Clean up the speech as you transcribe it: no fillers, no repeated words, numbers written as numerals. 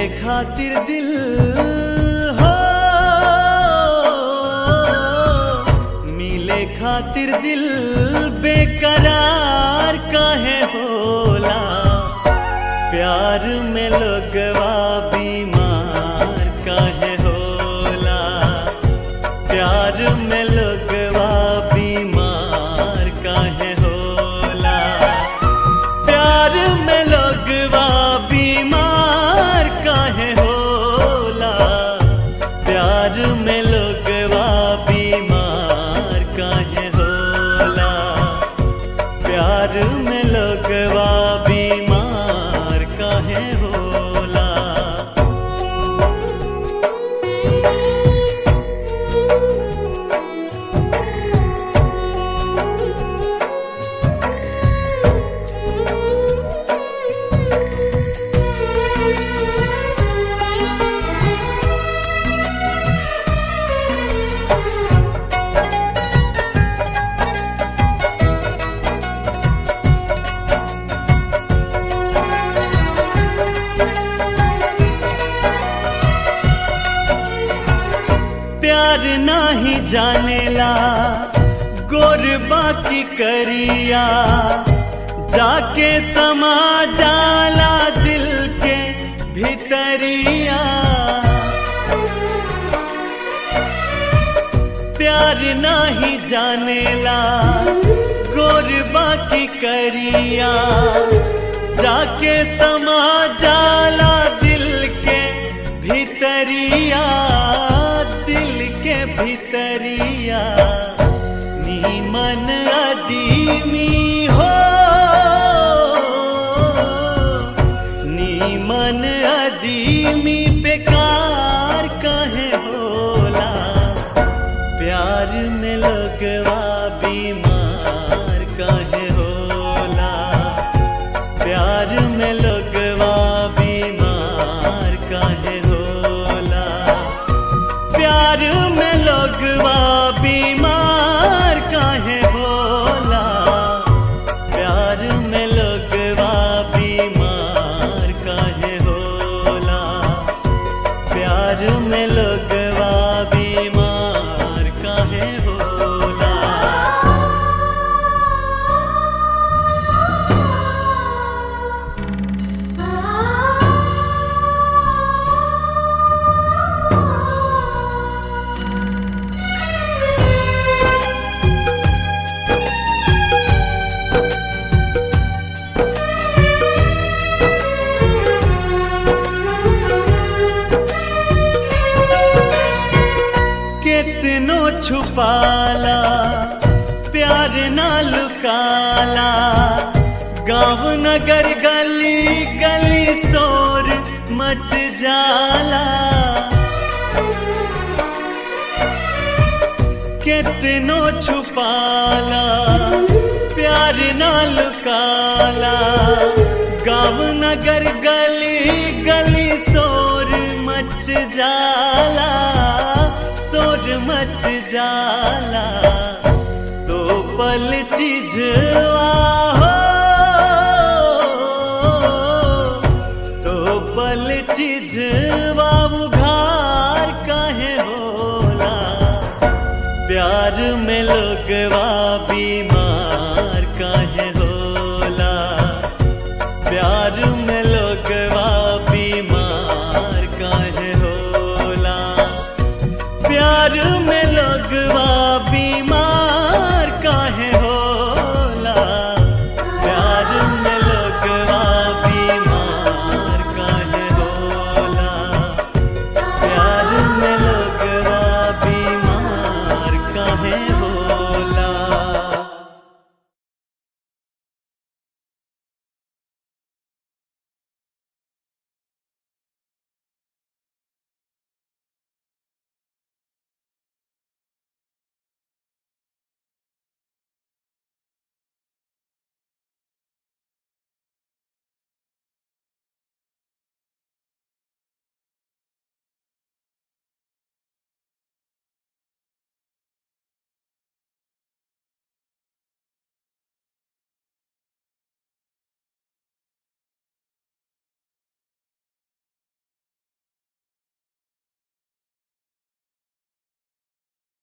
खातिर दिल हो, मिले खातिर दिल बेकरार काहे होला। प्यार में लोगवा बीमार काहे होला। प्यार में लोगवा बीमार काहे होला। प्यार में लोगवा बीमार काहे होला। प्यार में लोगवा बीमार काहे होला। प्यार में लोगवा बीमार काहे होला। प्यार नाही जानेला गोर बाकी करिया, जाके समा जाला दिल के भितरिया। प्यार नाही जानेला गोर बाकी करिया, जाके समा जाला दिल के भितरिया। दिल के भितरिया नीमन अदीमी हो, नीमन अदीमी बेकार काहे होला। प्यार में लोगवा बीमार काहे होला। प्यार में लोगवा बीमार काहे होला। प्यार में लोगवा बीमार काहे होला। प्यार में लोगवा बीमार काहे होला। प्यार में लोगवा बीमार काहे होला। कितनो छुपाला प्यार ना लुकाला, गाँव नगर गली गली शोर मच जाला। कितनो छुपाला प्यार ना लुकाला, गाँव नगर गली गली शोर मच जाला। शोर मच जाला तो पल चीजवा हो, तो पल चीजवा उघार काहे होला। प्यार में लोगवा भी